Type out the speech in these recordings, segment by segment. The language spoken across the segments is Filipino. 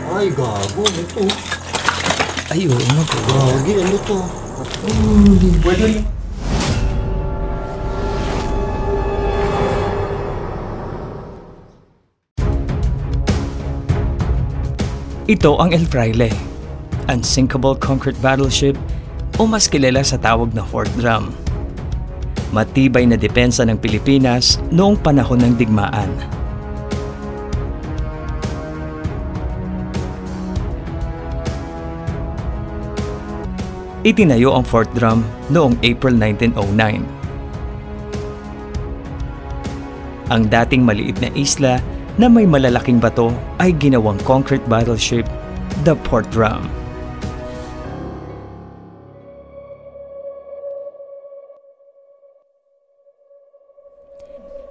Ay, gago. Ano to? Ay, oo nga po. Gagi, ano to? Pwede. Ito ang El Fraile, unsinkable concrete battleship o mas kilala sa tawag na Fort Drum. Matibay na depensa ng Pilipinas noong panahon ng digmaan. Itinayo ang Fort Drum noong April 1909. Ang dating maliit na isla na may malalaking bato ay ginawang concrete battleship, the Fort Drum.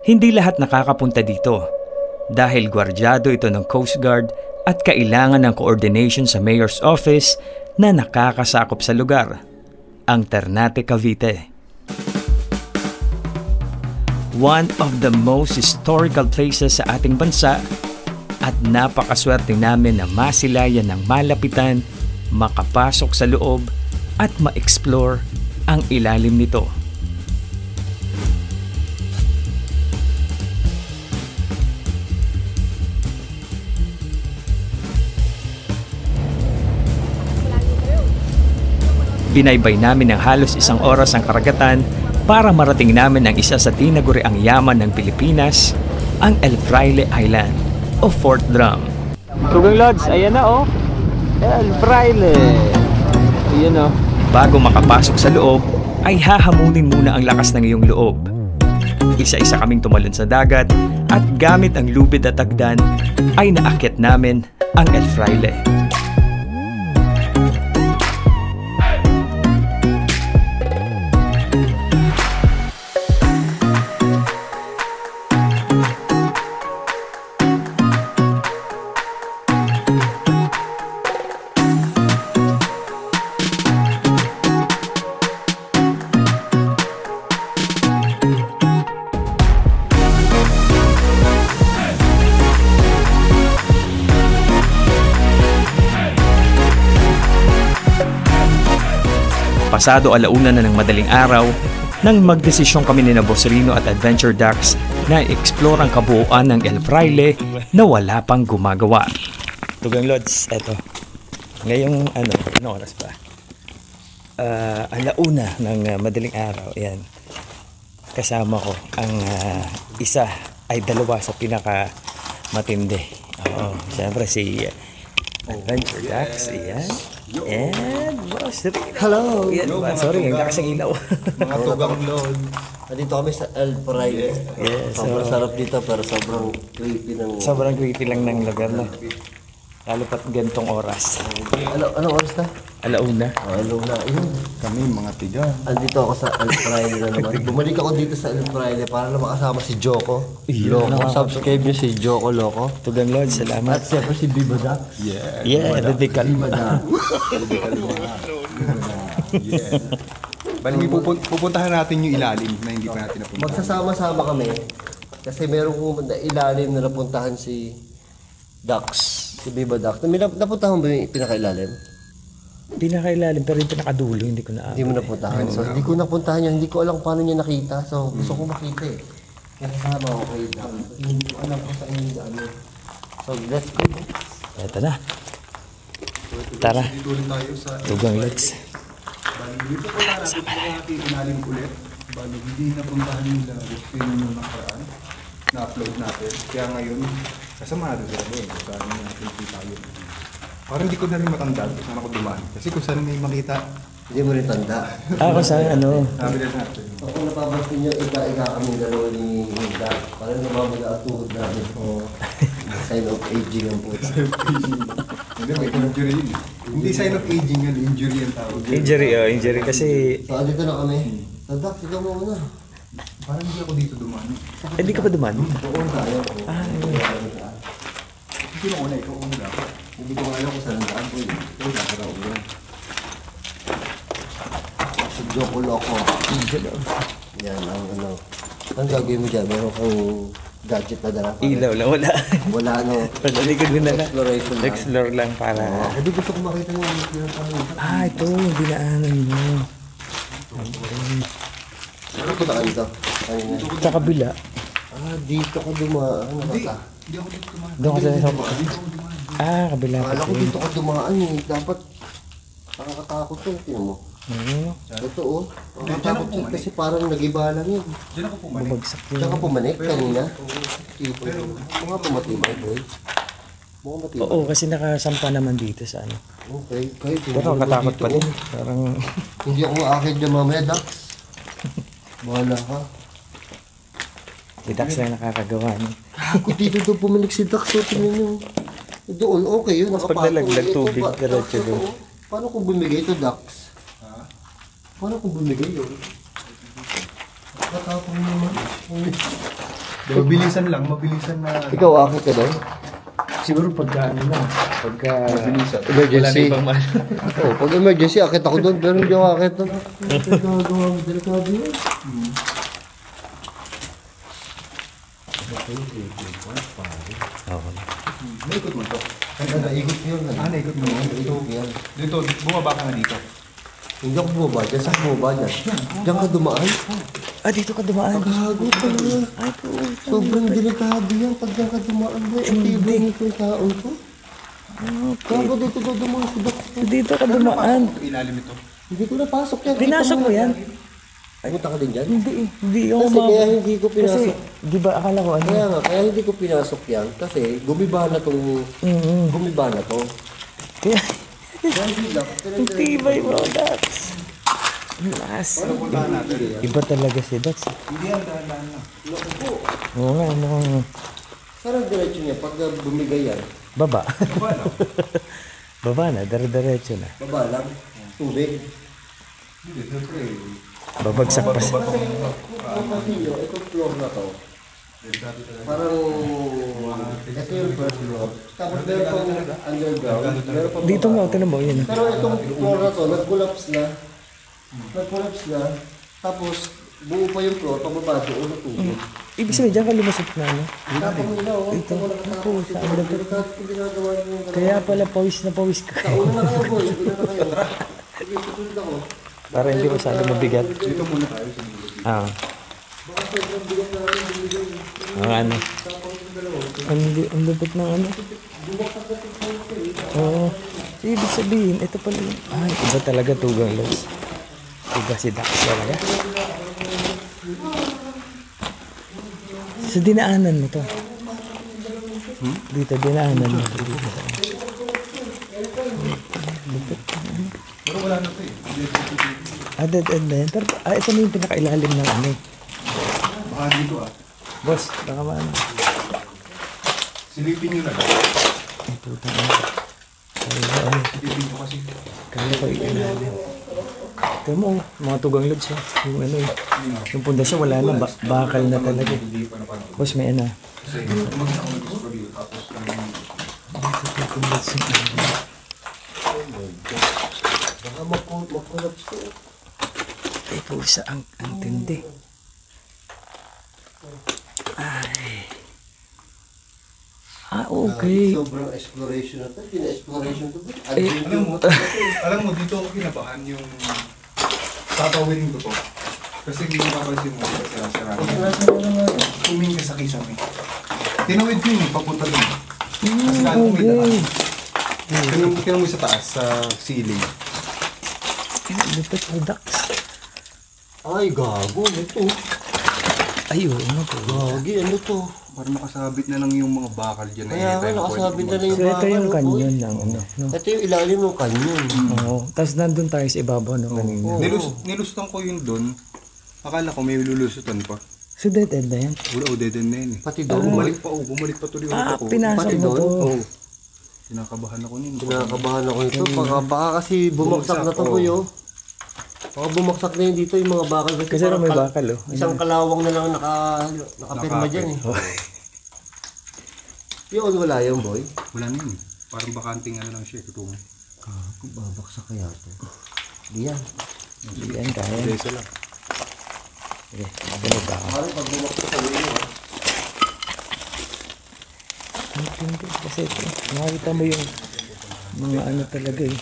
Hindi lahat nakakapunta dito dahil gwardyado ito ng Coast Guard at kailangan ng coordination sa Mayor's Office na nakakasakop sa lugar, ang Ternate, Cavite. One of the most historical places sa ating bansa at napakaswerte namin na masilayan ng malapitan, makapasok sa loob at ma-explore ang ilalim nito. Binaybay namin ng halos 1 oras ang karagatan para marating namin ang isa sa tinaguriang yaman ng Pilipinas, ang El Fraile Island o Fort Drum. Tugang Lods, ayan na oh. El Fraile. Ayan oh. Bago makapasok sa loob, ay hahamunin muna ang lakas ng iyong loob. Isa-isa kaming tumalon sa dagat at gamit ang lubid at agdan ay naakyat namin ang El Fraile. Pasado 1:00 na ng madaling araw nang magdesisyon kami ni Boss Rino at Adventure Ducks na i-explore ang kabuuan ng El Fraile na wala pang gumagawa. Tugang Lods, eto. Ngayong ano oras pa? 1:00 ng madaling araw. Ayan. Kasama ko ang isa ay 2 sa pinaka matindi. Oo, siyempre si Adventure Ducks. Ayan. And Boss Rino. Hello! Hello, sorry, ang lakas ng ilaw. Mga tugang load. Nandito kami sa El Fraile. Yes, Sobrang sarap dito pero sobrang creepy ng... Sobrang creepy lang ng lugar na. Lalo pat gantong oras. Ano oras na? 1:00. Ano na? Ayun. Kami mga tiga. Andito ako sa El Fraile na naman. Bumalik ako dito sa El Fraile para na makasama si Joko. Iya, Loco. Subscribe niyo si Joko Loco. Tugang Lord, salamat. At siyempre si Biba Duck. Yeah, the Biba Duck. Yeah. Bali, pupuntahan natin yung ilalim na hindi pa natin napuntahan. Magsasama-sama kami. Kasi merong ilalim na napuntahan si Ducks. Si Biba Duck. Napuntahan mo ba yung pinakailalim? Pinakailalim pero yung pinakadulo, hindi ko na. Hindi mo napuntahan. So, hindi ko napuntahan yun. Hindi ko alam paano niya nakita. So, gusto ko makita eh. Kaya kasama ako kay Duck. Hindi ko alam kung saan yung daan. So, let's go. Eto na. Tara. Dito ulit tayo sa... Tugang Lords. Bali, dito po natin ilalim ulit. Bali, hindi napuntahan nila yung nakaraan. Na-upload natin. Kaya ngayon, kasama natin sila doon. Kung saan natin kita yun. Parang hindi ko na rin matandaan kung saan ako dumaan. Kasi kung saan may makita, Hindi mo rin tanda. Ako sa sabi na natin. So, kung napapansin nyo, iba-iba kami dalawa ni Duck. Parang namamula ang tuhod namin. Sign of aging ang puto. Hindi, may injury yun. Hindi sign of aging yan, injury ang tawag. injury kasi. So, dito na kami. So, Duck, ikaw mo muna. Parang hindi ako dito dumaan. Hindi ka pa duman? Doon tayo. Hindi na una, ikaw una dapat. Hindi ko alam kung saan ang daan ko yun. Ito, nakaraw yun. Si Joko Loco. Yan, ang ano. Ang gagawin mo dyan, meron kang gadget na dala. Ilaw lang, wala. Wala no. Panalikod mo na lang. Exploration lang. Explore lang para... Hindi gusto ko makita yung pinatawin. Ito, dinaanan mo. Ano ko na ito? Sa kabila. Dito ko dumaan. Hindi ako dito tumahan. Doon ka sa... kabila. Akala ko dito ko dumaan eh. Dapat nakakatakot to. Tingnan mo. Totoo. Nakakatakot yun kasi parang nag-iba lang yun. Diyan ako pumanik. Bumagsak yun. Diyan ka pumanik kanina. Mukha pumatibay boy. Mukha matibay. Oo, kasi nakasampa naman dito sa ano. Okay. Kahit Pero katakot pa din. Parang... Hindi ako aakit na mamaya, Dax. Bahala ka. Si Dax na nakakagawa niya. Ako dito daw pumanik si Dax. So, tingnan nyo. Doon, okay yun. Mas pag nalaglag tubig, diretso doon. Paano kung bumigay ito, Dax? Paano kung bumigay yun? Katapang naman. Mabilisan lang, mabilisan na... Ikaw, akit ka doon? Siguro pagka ano na. Pagka... Emergency. Wala na ibang man. Oo, pag emergency, akit ako doon. Pero hindi ako akit doon. Gagawa mo, delikado yun. Naikot mo to. Naikot yun. Naikot mo. Naikot yan. Dito, bumaba ka na dito. Hindi ako bumaba dyan. Saan bumaba dyan? Diyan ka dumaan? Dito ka dumaan. Gago ka na. Ay po. Sobrang delikado yan. Pag diyan ka dumaan mo, tibay nito yung taon ko. Gago dito ka dumaan sa Dax. Dito ka dumaan. Ilalim ito. Hindi ko napasok yan. Pinasok mo yan? Punta ka din dyan? Hindi eh. Hindi ako Kasi kaya hindi ko Kasi, pinasok. di ba akala ko ano? Kaya hindi ko pinasok yan. Kasi gumiba na tong... Gumiba na to. Kaya, Kaya hindi lang. ang tibay mo, Dax. Ang lakas. Puntahan natin. Iba talaga si Dax. Hindi yan, dahan-dahan lang. Oo nga, mukhang Sarang diretso niya. Pag bumigay yan, baba. Baba lang. Baba na, dire-diretso na. baba lang. Tubig. Hindi, siyempre. Babagsak pa siya. Kasi kung kasi nyo, itong floor na to, Delikado talaga. parang ito yung first floor. Tapos meron pang underground. Meron pang Dito nga, tinan mo, yun. Pero itong floor na to, nag-collapse na. Nag-collapse na. Tapos, buo pa yung floor, pababa doon na tubig. Ibig sabihin, dyan ka lumusot na, ano? Tapos nila, oh. Ito, ako, sa Ito, ano. delikado yung ginagawa niyo. Kaya pala, pawis na pawis ka. Una na kayo, boy. Una na kayo. Sige, tutulad ako. Para hindi masyado mabigat. Dito muna tayo sa dulo. Baka sobrang bigat na rin binigay. Ano? Ang lupit ng ano? Oo. So, ibig sabihin, ito pala yung... iba talaga tugang lods. Iba si Dax talaga. So, dinaanan mo to. Dito, dinaanan mo. Dito. Lupit. Pero wala na ito eh. Dead end na yan. Pero, ito na yung pinakailalim ng ano. Baka dito Boss, baka maano. Silipin nyo na lang. Ay, putang ina. Silipin nyo kasi. Kala ko ilalim. Ito mo, mga tugang lods ha. Yung ano eh. Yung pundasyon wala na, bakal na talaga. Boss, may ano. Kasi mag-isa ako nag-scroll tapos Tugang lods yung ano. Baka mag-collapse to. Ay, pusa, ang tindi. Ay. Okay. Sobrang exploration na to. Pina-exploration to. alam mo, dito ako kinabahan yung tatawin ko to. Kasi hindi ko papansin mo kasi nasiraan. Tumingin ka sa kisame. Tinawid ko yun, papunta doon. Kasi kala ko may daan. Tingnan mo sa taas, sa ceiling. Lupit mo, Dax. Ay, gago. Ano to? Ay, ano to? Gagi, ano to? Parang nakasabit na lang yung mga bakal dyan. Kaya nga, nakasabit na lang yung So, ito bakal, yung no, kanyon ng ano. No? Ito yung ilalim ng kanyon. Oo. Tapos nandun tayo sa ibabaw no, kanina. Nilustan ko yun doon. Akala ko may lulusutan pa. So, dead end na yan? Wala, dead end na yun eh. Pati doon. Bumalik pa tuloy ulit ako. Pinasok Pati mo doon. to. Oo. Kinakabahan ako nun. Kinakabahan ako nito. Baka kasi bumagsak na to po yun. Baka bumagsak na yun dito yung mga bakal. Kasi parang may bakal oh. Isang kalawang na lang nakapirma dyan eh. Yun, wala yun, boy. Wala na yun. Parang bakanting ano lang siya. Tutong. Kung babaksak kaya to. Di yan. Yan kaya. Isa lang. Okay, ganun ba ako? Parang pag bumagsak sa ulo, Ang tindi. Kasi ito, nakita mo yung mga ano talaga eh.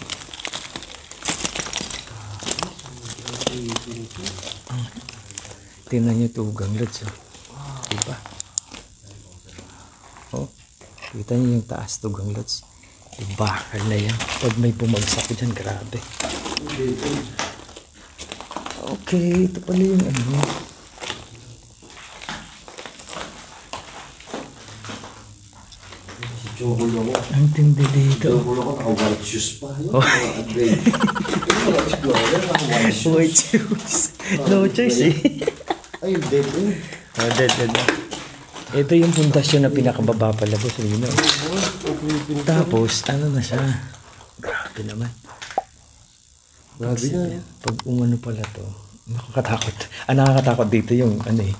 Tingnan nyo tugang lods. Oh. Diba? Oh, kita nyo yung taas tugang lods. Bakal na yan. Pag may bumagsak dyan, grabe. Okay, ito pala yung ano. Jogulo ko. Ang tindi dito. Jogulo ko, naka-white shoes pa. Oh. Upgrade. Naka-white shoes. White shoes. No choice eh. Ay, dead end. Oh, dead. Ito yung pundasyon na pinakababa pala po. Tapos, ano na siya. Grabe naman. Grabe na. Pag umano pala to, nakakatakot. Nakakatakot dito yung ano eh.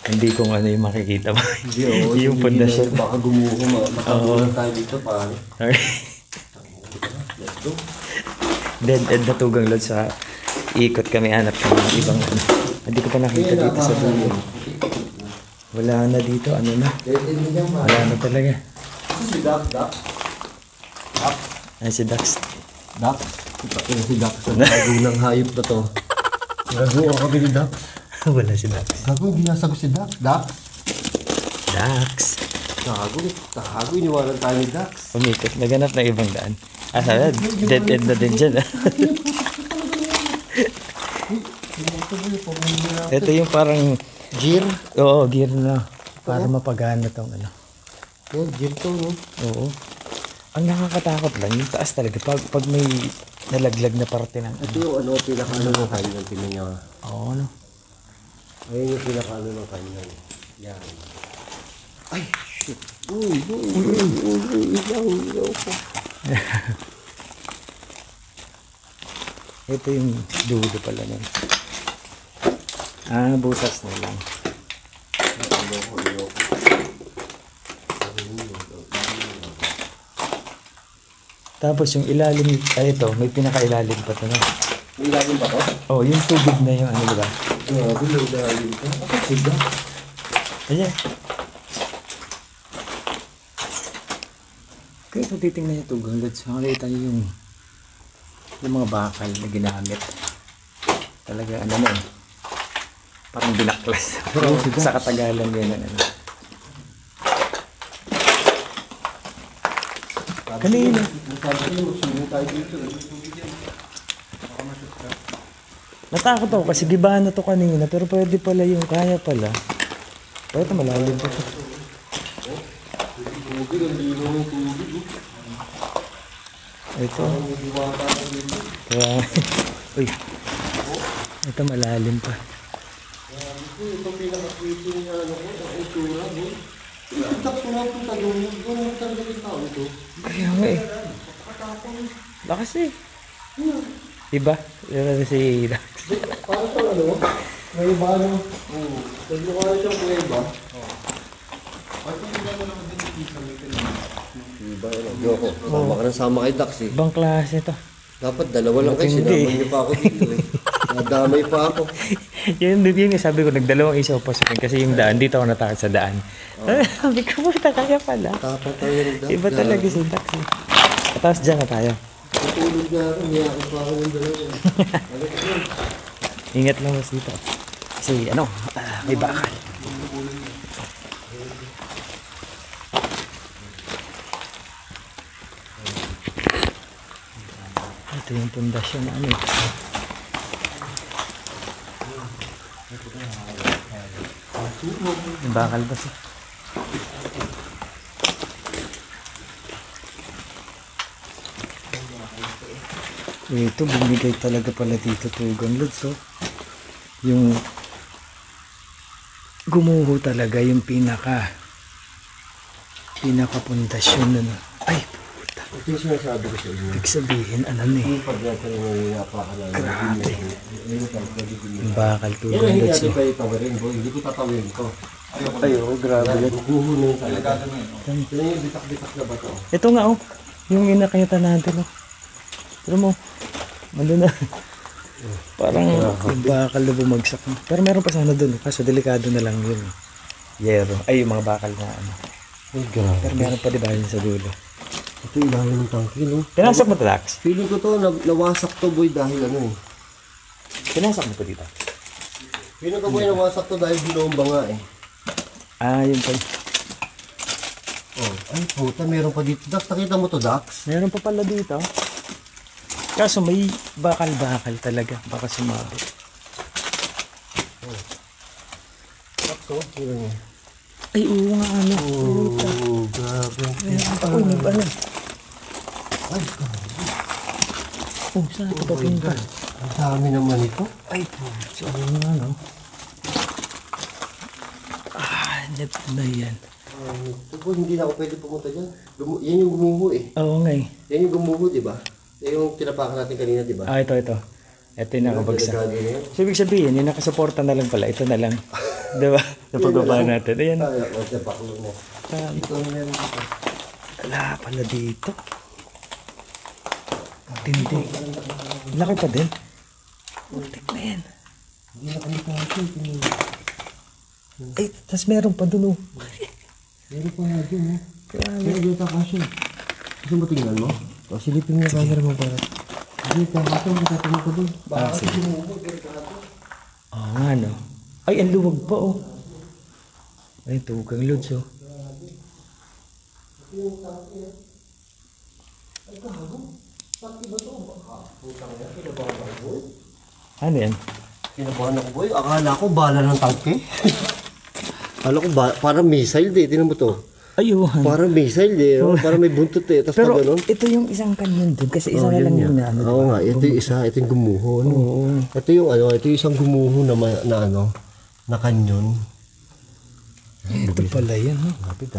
Hindi kong ano yung makikita mo. Hindi, oo. Yung pundasyon. Baka gumuho. Makagulang tayo dito, pare. Let's go. Dead end na tugang load sa ikot kami hanap ng mga ibang ano. Hindi ko pa nakita dito sa dulo. Wala na dito, ano na. Dead end na dyan, pare. Wala na talaga. Si Doc. Ay si Dax. Doc? Si Doc. Sa nakagulang hayop na to. Gago ang kami ni Doc. Wala si Dax. Gago, hindi nasagot si Doc. Doc? Dax. Gago, iniwanan tayo ni Doc. Umikot. Naganap ng ibang daan. Sana, dead end na din dyan. Ito yung parang Gear? oo, gear na. Para mapagana tong ano. Oh, gear to, no? Oo. Ang nakakatakot lang, yung taas talaga. Pag may nalaglag na parte ng Ito yung ano, pinaka-ano ng kanya. Tingnan niya. oo, ano. Ayun yung pinaka-ano ng kanya. Yan. Ay, shit. Uy, ilaw ko. Ito yung dulo pala nun. Butas na lang. Tapos yung ilalim, ito, may pinaka-ilalim pa ito. No? Ilalim ba to? Oh, yung tubig na yung ano, diba? Grabe, ilalim ka. Siga. Ayan. Kaya kung titingnan yung tugang lods, makikita nyo yung mga bakal na ginamit. Talaga, ano na eh. Parang binaklas. Pero sa katagalan yun, ano. Kanina. Natakot ako kasi gibahan na to kanina, pero pwede pala yung kaya pala. Pero ito malalim pa ito. Ito. Kaya, uy. Ito malalim pa. Ito pinaka-creepy niya, ano ko, ang itsura, no? Itak ko na punta doon. Doon mo talaga yung tao ito. Kaya nga eh. Lakas eh. Diba? Diba si Dax? Para sa ano, may iba ano. Nagmukha na siyang kuweba. Iba yun. Yoko, sama ka na sama kay Dax eh. Ibang klase to. Dapat dalawa lang kayo, sinama niyo pa ako dito eh. Nadamay pa ako. Yun yung sabi ko, nagdalawang isaw pasukin kasi yung daan, dito ako natakot sa daan. Sabi ko, puta kaya pala. Tapos tayo ng Dax. Iba talaga si Dax eh. Tapos dyan na tayo. Tutulog na ako, niyakot pa ako ng dalawa. Ingat lang mas dito. Kasi ano, may bakal. Ito yung pundasyon na ano. Yung bakal ba siya? Ito, bumigay talaga pala dito tugang lods, oh. Yung gumuho talaga yung pinaka-pundasyon na. Ay, puta. Ito yung sinasabi ko sa inyo. Ibig sabihin, ano na eh. Yung pagkakal mo yung napakalala. Grabe. Yung bakal Yan tugang ang hindi lods, natin oh. kayo tawarin, boy. Hindi ko tatawin ko. Ay, oh, grabe. Bukuho na yung talaga. Ito yung bitak-bitak na bato. Ito nga, oh. Yung inakita natin, oh. Pero mo, ano na. Parang yung bakal na bumagsak. Pero meron pa sana dun. Kaso delikado na lang yun. Yero. Ay, yung mga bakal na ano. Ay, grabe. Pero meron pa di ba yun sa dulo? Ito ilalim ng tangke, no? Pinasok mo to, Dax? Feeling ko to, nawasak to, boy, dahil ano eh. Pinasok mo to dito? Feeling ko, boy, nawasak to dahil binomba nga eh. Ah, yun pa. Oh, ay, puta, meron pa dito. Dax, nakita mo to, Dax? Meron pa pala dito. Kaso may bakal-bakal talaga. Baka sumabot. Dax, oh, yun eh. Ay, oo nga, ano. Oh, grabe. Ako, may ano. Ay, Oh, saan ito papunta? ang dami naman ito. Ay, puto. Ano nga, no? Ah, net na yan. Ito po, hindi na ako pwede pumunta dyan. Yan yung gumuho eh. Oo nga eh. Yan yung gumuho, di ba? Yan yung tinapakan natin kanina, di ba? Ah, ito. Ito yung nakabagsak. Delikado na yan. So, ibig sabihin, yung nakasuporta na lang pala. Ito na lang. Diba? Napagbaba natin. Ayan. Ay, ako, napaklo na. Ito na meron dito. Wala pala dito. Tindi. Laki pa din. Muntik na yan. Hindi na kami kasi. Ay, tas meron pa dun, oh. Meron pa nga dyan, eh. Meron dito kasi. Gusto mo tingnan mo? O, silipin mo yung camera mo para. Dito, kasi matatanong ko dun. Baka kasi gumuho, delikado. Oo nga, no. Ay, ang luwag pa, oh. Ay, tugang lods, oh. Ano yan? Kinabahan ako, boy. Akala ko bala ng tangke. Akala ko parang missile, di. Tinan mo to. Ayun. Parang missile, di. Parang may buntot, eh. Tapos Pero pa ganun. ito yung isang kanyon dun kasi isa na lang yun yung yan. ano. Oo nga, ito yung isa, ito yung gumuho. Ano? Ito yung ano, ito yung isang gumuho na ano, na kanyon. Ito pala yan, oh. Lapit.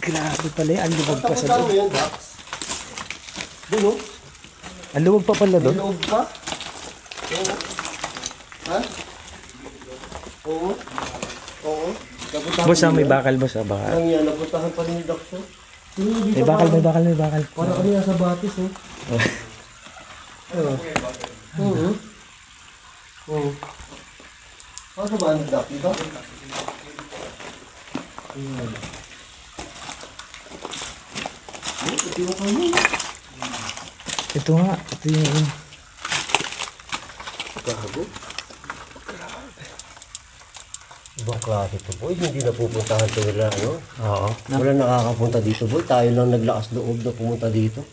Grabe pala yan. Ang luwag pa sa Tapos doon. yan, Dax? Doon, oh. Ang luwag pa pala May doon. loob pa? Oo. Ha? Oo. Oo. Napuntahan Boss, ko may yan. bakal, boss. Baka. Ang yan, napuntahan pa rin ni Dax, oh. May bakal. Para kami nasa batis, oh. Oo. Oo. Oo. Ano ba ang Dax dito? Ito nga. Ito yung... Gago. Ibang klase ito, boy. Hindi na pupuntahan ito nila, ano? Oo. Wala nakakapunta dito, boy. Tayo lang naglakas loob na pumunta dito.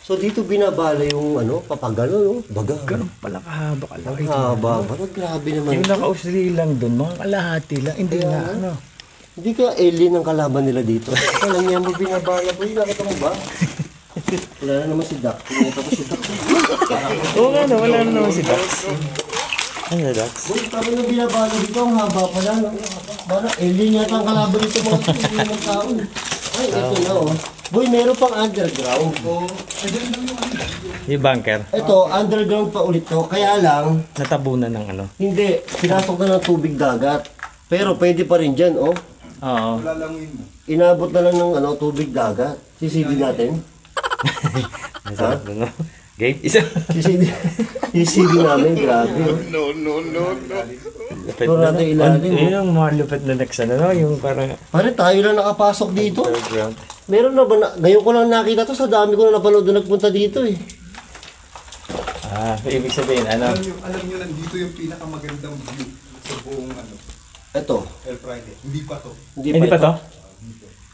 So dito binabala yung ano, papagano, no? Baga. Ganun pala kahaba kalaki. Ang haba. Ba't grabe naman. Yung nakausli lang doon, mga kalahati lang. Hindi Kaya nga, nga. ano. Hindi ka alien ang kalaban nila dito. Alam niya mo binabala, boy. Nakita mo ba? Wala na naman si Doc. Pinita ko si Doc. Oo nga, no. Wala na naman si Dax. Ano, Dax? Boy, sabi nung binabala dito, ang haba pala. No? Para alien yata ang kalaban dito mga tutuloy ng tao. Ay, ito na, oh. Boy, meron pang underground. Yung bunker. Ito, underground pa ulit to. Kaya lang, Natabunan ng ano. hindi. Pinasok na ng tubig dagat. Pero pwede pa rin dyan, oh. Oo. Lalangin mo. Inabot na lang ng ano, tubig dagat. Sisidi natin. Masarap doon, no? Gabe, isa. Sisidi namin, grabe. Oh. Lupit Ito natin ilalim, Yun yung mga lupit na next, ano, no? Yung parang... Pare, tayo lang nakapasok dito. Underground. Meron na ba na? Ngayon ko lang nakita to. Sa dami ko na napanood na nagpunta dito, eh. Ah, ibig sabihin, ano? Alam nyo, nandito yung pinakamagandang view sa buong ano, Ito. El Friday. Hindi pa to. Hindi pa to?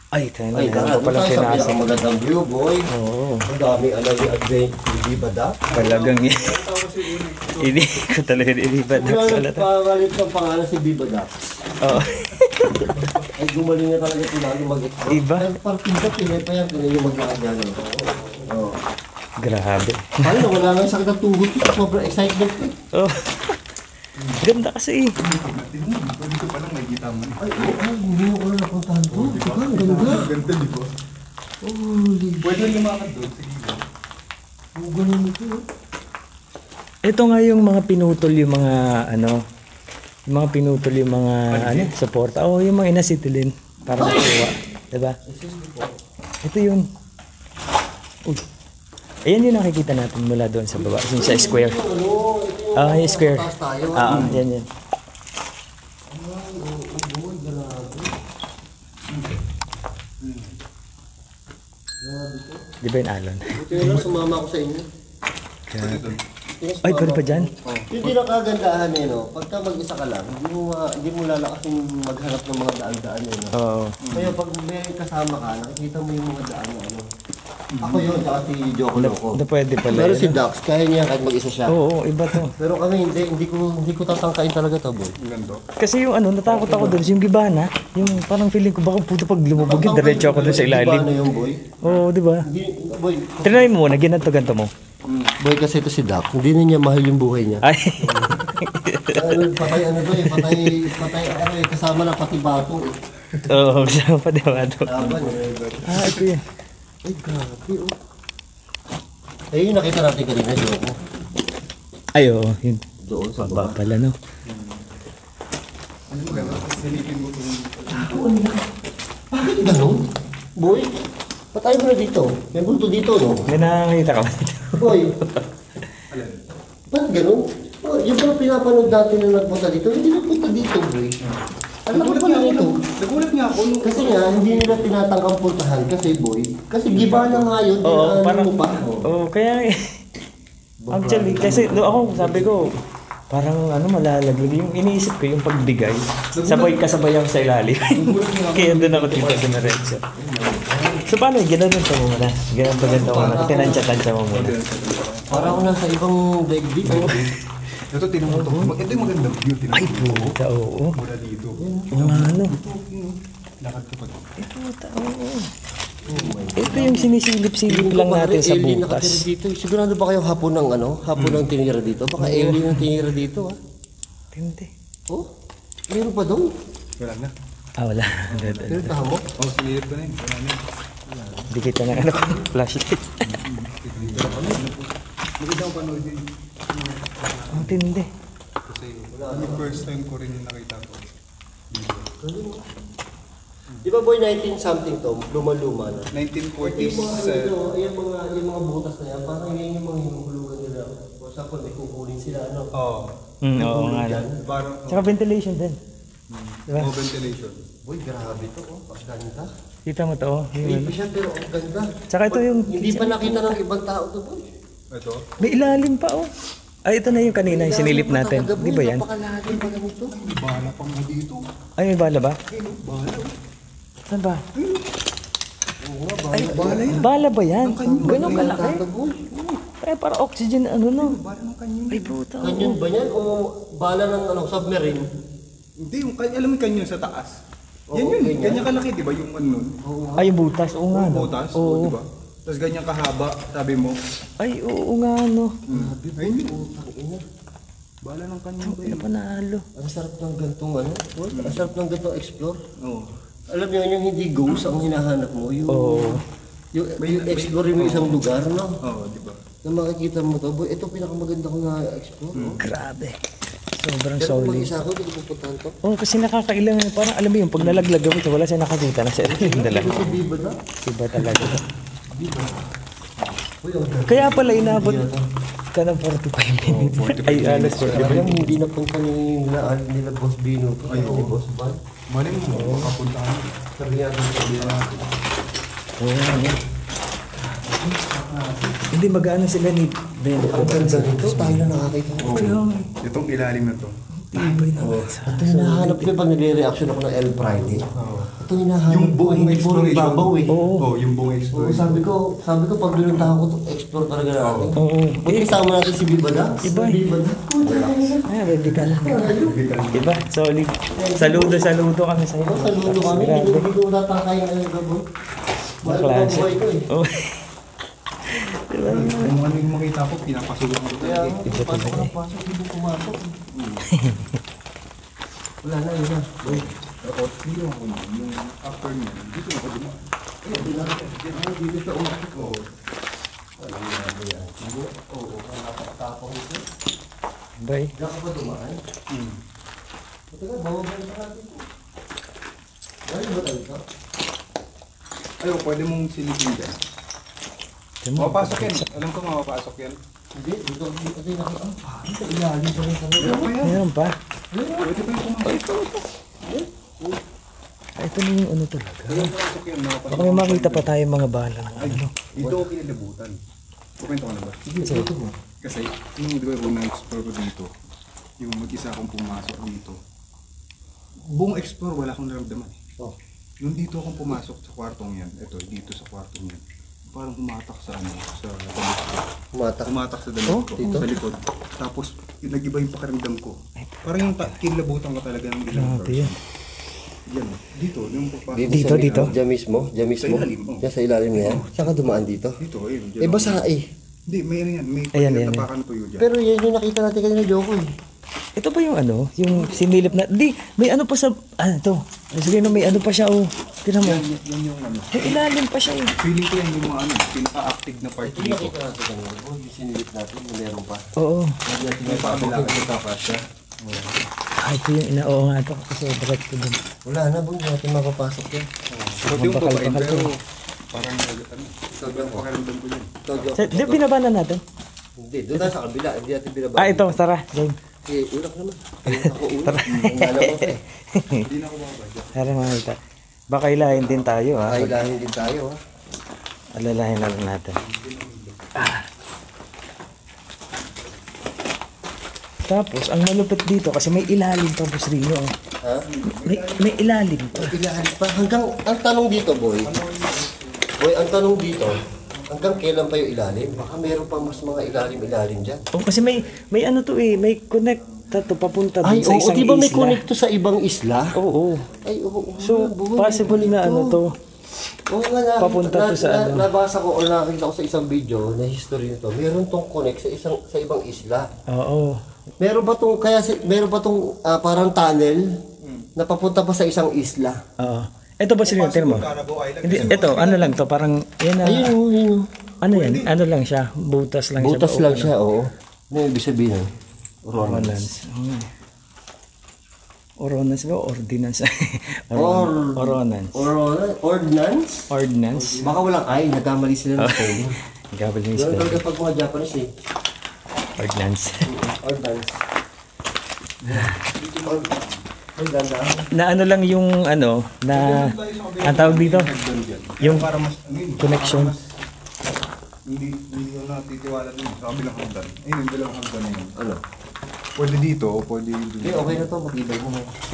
Ay, tayo na. Ay, Ano pa lang tayo sa pinasok. pinakamagandang view, boy. Oo. Ang dami alam yung adventure, di ba, Doc? Talagang hindi ko talaga inibat Wala sa lahat. nagpagalit ng pangalan si Biba Dax. Oo. Ay, gumaling na talaga ito lalo mag-explore. Iba? Parang pinta, pinay pa yan, pinay yung mag-aagyan. Oo. Grabe. Paano, wala nang sakit ng tuhod ko. Sobrang excitement ko. Oh. Ganda kasi. Dito pa lang nakikita mo. Ay, hindi ko na napuntahan to. Diba, ang ganda. Ganda, di ba? Holy Pwede lumakad doon. Sige. ang ganun ito. Ito nga yung mga pinutol yung mga ano, yung mga pinutol yung mga ano, suporta. Oh, yung mga inasitilin para makuha, 'di ba? Ito yun. Uy. Ayan yung nakikita natin mula doon sa baba, yung sa square. Ano, ito yung Ah, yung square. Taas tayo. Yan. Ay, boy, grabe. Grabe ko. Di ba yung alon? Buti na lang, sumama ako sa inyo. Ay, pwede pa dyan? Yung pinakagandahan eh, no? Pagka mag-isa ka lang, hindi mo lalakas yung maghanap ng mga daan-daan eh, no? Oo. Kaya pag may kasama ka, nakikita mo yung mga daan na ano. Ako yun, tsaka si Joko Loco. Hindi pwede pala. Pero yun. si Dax, kaya niya kahit mag-isa siya. Oo, iba to. Pero kami hindi ko tatangkain talaga to, boy. Ganda. Kasi yung ano, natakot ako doon, yung gibana, yung parang feeling ko baka puto pag lumubog yun, diretso ako doon sa Iba na ilalim. yung boy. Oo, di ba? Hindi, boy. Trinay mo muna, ginanto-ganto mo. Boy, kasi ito si Dax, hindi na niya mahal yung buhay niya. Ay, Patay ano to eh, patay ano eh, kasama na pati bato eh. oo, kasama pa diba ito? Laban eh. Ah, ito yun. Ay, grabe oh. Eh, yung nakita natin kanina, Joko. Ay, oo, yun. Doon sa Baba baba. pala, no? Silipin mo itong... Bakit ganun? Boy, patay mo na dito. May bulto dito, no? May nakakita ka ba dito? Boy, Alin? ba't ganun? Oh, yung pala pinapanood natin na nagpunta dito, hindi nagpunta dito, boy. Ano ba pala nito? Nagulat nga ako nung... Kasi nga, hindi nila tinatangkang puntahan kasi, boy. Kasi giba na nga yun, Oo, dinaanan parang... mo pa. Oo, kaya... Actually, kasi no, ako sabi ko, parang ano, malalaglag. Yung iniisip ko, yung pagbigay, kasabay ako sa ilalim. Kaya doon ako dito dumiretso. So paano, ginanto mo muna? Ganito mo muna. Tinansya-tansya mo muna. Para ako nasa ibang daigdig, oh. Ito, tinan mo ito. Ito yung magandang view. Tinan mo. Puta, oo. Mula dito. Oo nga, ano. Lakad ka pa. Puta, oo. Ito yung sinisilip-silip lang natin sa Alien bukas. nakatira dito. Sigurado ba kayo hapon ng ano? Hapon ng tinira dito? Baka alien ang tinira dito, ah. Hindi. Oh, meron pa doon. Wala na. Ah, wala. Pinuntahan mo? Oh, sinilip ko na yun. Wala na yun. Hindi kita na ano, flashlight. Maganda ko panood yun. Ang tindi. Kasi yung first time ko rin yung nakita ko. Di ba boy 19 something to? Luma-luma na. 1940s. Yung mga butas na yan, parang yan yung mga hinuhulugan nila. For example, may kukunin sila, ano? Oo. Oo nga lang. Parang Tsaka ventilation din. Diba? no ventilation. Boy, grabe to, oh. Ang ganda. Kita mo to, oh. Yung Creepy ano. siya, pero ang ganda. Tsaka ito yung... Hindi pa nakita ng ibang tao to, boy. Ito. May ilalim pa, oh. Ay, ito na yung kanina, yung sinilip natin. Di ba yan? Napakalalim pa ganito. Bahala pang mo dito. Ay, may bala ba? Bahala. Saan ba? Oo nga, Ay, Bala yan. bala ba yan? Ganun kalaki? Tata, boy. Ay, para oxygen, ano no? Bahala ng kanyon. Ay, puta. Kanyon ba yan? O bala ng ano, submarine? Hindi, yung alam mo yung kanyon sa taas. Oo, Yan yun. ganyan. Ganyan kalaki, di ba? Yung ano nun. Ay, yung butas. Oo nga, no? Butas. Oo. Di ba? Tapos ganyan kahaba, sabi mo. Ay, oo nga, no? Ayun yun. Putang ina. Bahala ng kanyon ba Ano yun? pa nalo? Ang sarap ng gantong ano? Ang sarap ng gantong explore. Oo. Alam niyo yung hindi ghost ang hinahanap mo. Yung, Oo. yung explore mo isang lugar, no? Oo, di ba? Na makikita mo to. Boy, ito pinakamaganda ko na explore. No? Grabe. Sobrang Pero kung solid. mag-isa ako, hindi ko pupuntahan to. Oo, kasi nakakailang, parang alam mo yun, pag nalaglag ako ito, wala siya nakakita na sa ilalim na lang. Ito sa Biba na. Iba talaga. Uy, ang ganda. Kaya pala inabot ka ng 45 minutes. Ay, alas 45 Alam minutes. mo, hindi napunta nila Boss Bino to. Ay, ni Boss Van. Mali mo, makapunta ka na. Sabi niya doon sa Biba. Oo, ano. Hindi mag-ano sila ni Ben. Ang ganda nito. Tayo na nakakita mo. Itong ilalim na to. Tibay na. Ito hinahanap ko pag nagre-reaction ako ng El Friday. Ito hinahanap Yung ko. buong Hindi po rin exploration. babaw eh. Oo, yung buong Oo, exploration. sabi ko pag binuntahan ko to, explore talaga natin. Oo. Buti kasama natin si Bibada. Iba eh. Bibada. Ay, ready ka lang. Diba? Solid. Saludo kami sa'yo. Saludo kami. Grabe. Hindi ko natakayin ang gabon. Mahal ko ang Klase. buhay ko eh. Oo. Diba? Kung ano yung makita ko, pinapasulang ko Kaya talaga. pasok ka ng pasok, hindi mo pumasok. Wala na, yun na. Boy. Tapos, yung after niya, dito na ako dumaan. Dito sa umakit ko. Oo. Walang nabi yan. Oo, nakakatapang ito. Bay. Diyan ka pa dumaan? Ito nga, bawabay na natin ito. Galing ba tayo ito? Ayaw, pwede mong silipin dyan. Mapapasok yan. Alam ko mapapasok yan. Hindi, dito nakita. Sa ilalim pa rin kami. Meron pa. Pwede pa yung pumasok. Ito na yung ano talaga. Yung pumasok yun, Baka may makita pa tayo mga bala ng Ay, ano. dito ako kinalabutan. Kumento ka na ba? Kasi, yung di ba kung na-explore ko dito, yung mag-isa akong pumasok dito, buong explore, wala akong naramdaman. Oh. Yung dito akong pumasok sa kwartong yan, ito, dito sa kwartong yan, parang humatak sa ano, sa damit ko. Humatak sa damit ko, dito? sa likod. Tapos, nag-iba yung pakiramdam ko. Parang yung kinlabutan ko talaga ng ilang Grabe yan. Yan, dito, yung papasok. Dito. Diyan mismo? Diyan mismo? Sa ilalim, oh. Diyan sa ilalim na yan? Saan ka dumaan dito? Dito, ayun. Eh, basa eh. Hindi, may ano yan, may Ayan, tapakan tuyo dyan. Pero yan yung nakita natin kanina, Joko eh. Ito ba yung ano? Yung sinilip na... Di, may ano pa sa... Ano to? Sige na may ano pa siya oh. Tinan mo. Yan yung ano. May ilalim pa siya eh. Feeling ko yan yung mga ano, pinaka-active na part Ito dito. nakita natin kanina. Oh, yung sinilip natin, meron pa. Oo. May pakabila ka dito pa siya. Ito yung ina... Oo nga ito. Kasi direct ko dun. Wala na, Boy. Hindi natin makapasok yan. Pati yung babae, Bakal-bakal pero to. parang ano, sobrang pakiramdam ko yan. Ito, Joko. Di, binaba na natin. Hindi, doon tayo sa kabila. Hindi natin binaba. Ito. Tara. Game. Eh, ulak naman. Ako ulak. Nangala mo pa eh. Hindi na ako makabadya. Tara makita. Baka ilahin din tayo ha. Kailangan din tayo ha. Alalahin na lang natin. Tapos, ang malupit dito kasi may ilalim pa, Boss Rino. Oh. Ha? May ilalim pa. Ilalim pa. Hanggang, ang tanong dito, Boy. Boy, ang tanong dito, hanggang kailan pa yung ilalim? Baka meron pa mas mga ilalim-ilalim dyan. Oh, kasi may ano to eh, may connect to papunta dun Ay, sa oo, isang di ba may isla. connect to sa ibang isla? Oo. Ay, oo. So, possible na ano to. Oo nga, Papunta to sa ano. Nabasa ko o nakakita ko sa isang video na history nito. Meron tong connect sa ibang isla. Oo. Meron ba tong parang tunnel na papunta pa sa isang isla? Oo. Ito ba sila mo? Carabao Island. Hindi, ito, ano lang to, parang, yan Ayun, yun. ano yan, ano lang siya, butas lang siya. Butas lang siya, oo. Ano yung ibig sabihin? Ordinance. Ordinance ba? Ordinance. Ordinance. Ordnance? Ordinance. Baka walang ay, nagkamali sila ng spelling. Gabal yung Ganun spell. talaga pag mga Japanese eh. Ordinance. Ordnance. Ordnance. Na ano lang yung ano, na, ang tawag dito? Yung Para mas, ano yun, connection. hindi ko natitiwala din sa kabilang hagdan. Ayun, yung dalawang hagdan na yun. Ano? Pwede dito o pwede dito. Okay, okay na to, matibay mo.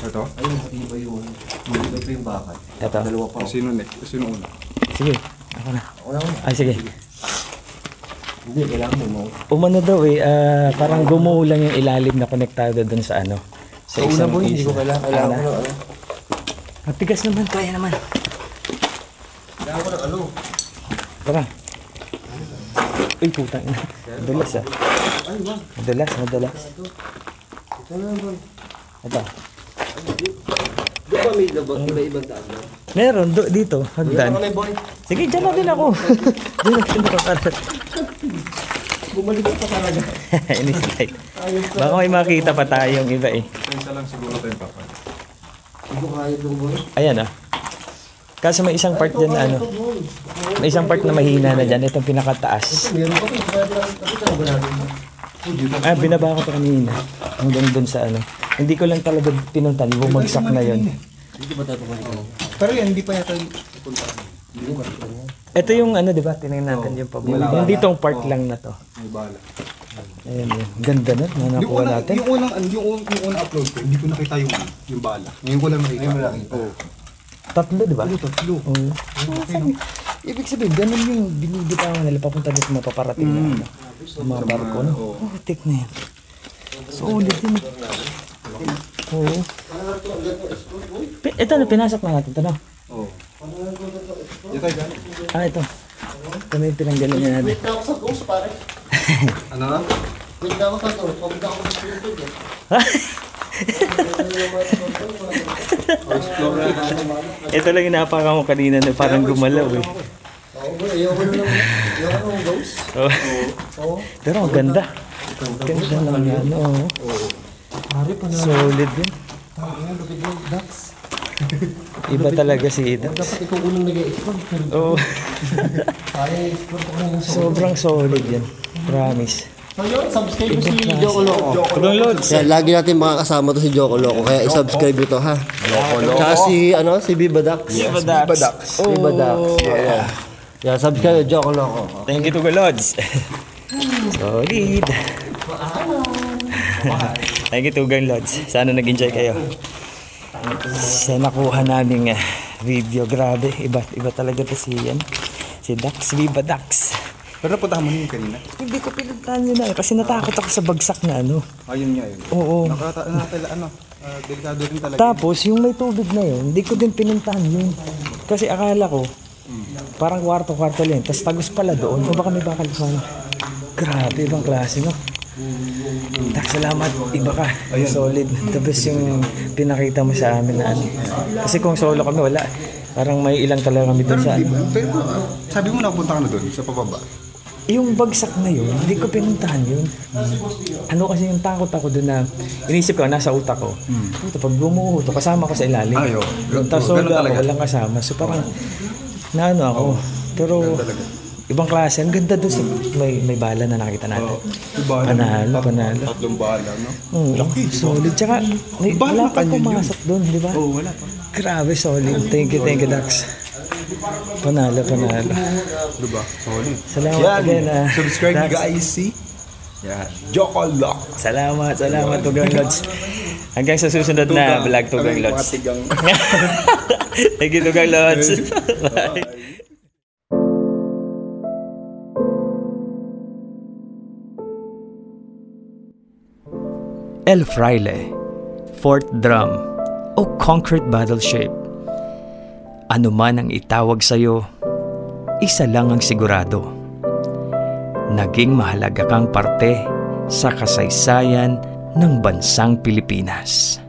Ito? Ayun, matibay yung matibay pa yung bakal. Ito. Dalawa pa. Sino next? Sino una? Sige, ako na. Wala ko. Ay, sige. Hindi, kailangan mo. Umano daw eh, parang gumuho lang yung ilalim na konektado dun sa ano. Sa Sa una isang mo, hindi ko isla. kailangan ko ng ano. Matigas naman, kaya naman. Kailangan ko ng ano. Tara. Uy, putang ina. Madulas ah. Ay, wag. Madulas. Ito na, boy. Ito. Di ba may labot? May ibang daan na? Meron, dito, Dito hagdan. kami, boy. Sige, dyan na din ako. Dyan na din ako. Bumalik ka pa talaga. Ini-slide. Baka may makita pa tayong iba eh. Isa lang siguro tayo papa. Hindi ko kaya itong boy. Ayan ah. Kaso may isang part dyan na ano. May isang part na mahina na dyan. Itong pinakataas. Meron pa rin. Kapit na ba natin? Binaba ko pa kanina. Hanggang dun sa ano. Hindi ko lang talaga pinuntan. Bumagsak na yun. Hindi ba tayo pumalik ka? Pero yan, hindi pa yata punta. Hindi ko makita niya. Ito yung ano, di ba? Tingnan natin yung pabuhay. Yung ditong part lang na to. May bala. Ayan yun. Ganda na. Nanakuha natin. Yung unang upload ko, hindi ko nakita yung bala. Ngayon ko lang nakita. Ngayon mo nakita. Oo. Tatlo, di ba? Tatlo. Oo. Ibig sabihin, ganun yung binibitawan nila papunta dito sa mapaparating na ano. Sa mga barko, no? Oo. Oh, tik na yan. Solid din. Oo. Ito na, pinasok na natin. Ito na. Oo. Yan tayo gano'n. Ito. Ito na yung pinanggalan niya natin. Wait na ako sa ghost, pare. Ano na? Wait na ako sa ghost. Pagod ako sa pinutod eh. Ito lang yung napaka mo kanina na parang gumalaw eh. Oo, boy. Ayoko na lang. Ayoko na ng ghost. Oh. Oo. Pero ang ganda. Ganda lang yan. Oo. Pare, pa na. Solid yun. Ayan, lupit mo. Dax. Iba talaga si Ida. Dapat ikaw unang nag-i-explore. Oo. Kaya i-explore ko kanina sa Sobrang solid yan. Promise. So yun, subscribe mo si Joko Loco. Tugang Lods. Yan, lagi natin makakasama to si Joko Loco. Kaya i-subscribe nyo to, ha? Joko Loco. Tsaka si Biba Dax. Viva Dax. Biba Dax. Ayan. Yan, subscribe Joko Loco. Thank you, Tugang Lods. Solid. Thank you, Tugang Lods. Sana nag-enjoy kayo. Sa nakuha naming video, grabe. Iba talaga to si Dax, Viva Dax. Pero napuntahan mo yun kanina? Hindi ko pinuntahan yun na kasi natakot ako sa bagsak na ano. Ayun nga yun. Oo. Delikado rin talaga. Tapos yung may tubig na yun, hindi ko din pinuntahan yun. Kasi akala ko, parang kwarto-kwarto lang. Tapos tagos pala doon. O baka may bakal pa. Grabe, ibang klase, no? Tak, salamat. Iba ka. Solid. Tapos yung pinakita mo sa amin na ano. Kasi kung solo kami, wala. Parang may ilang talaga kami doon sa ano. Pero sabi mo napunta ka na doon sa pababa. Yung bagsak na yun, hindi ko pinuntahan yun. Ano kasi yung takot ako doon na, inisip ko, nasa utak ko. Puto, pag gumuho, kasama ko sa ilalim. Ayo. Tapos solo ako, walang kasama. So parang, naano ako. Pero, ibang klase. Ang ganda doon sa may bala na nakita natin. Panalo. Tatlong bala, no? Solid. Tsaka, wala pa pumasok doon, di ba? Oo, wala pa. Grabe, solid. Thank you, Dax. Panalo. Diba? Solid. Salamat again. Subscribe Dax. guys, see? Yan. Joko Loco. Salamat, Tugang Lods. Hanggang sa susunod na vlog, Tugang Lods. Thank you, Tugang Lods. Bye. El Fraile, Fourth Drum, o Concrete Battleship. Ano man ang itawag sa'yo, isa lang ang sigurado. Naging mahalaga kang parte sa kasaysayan ng bansang Pilipinas.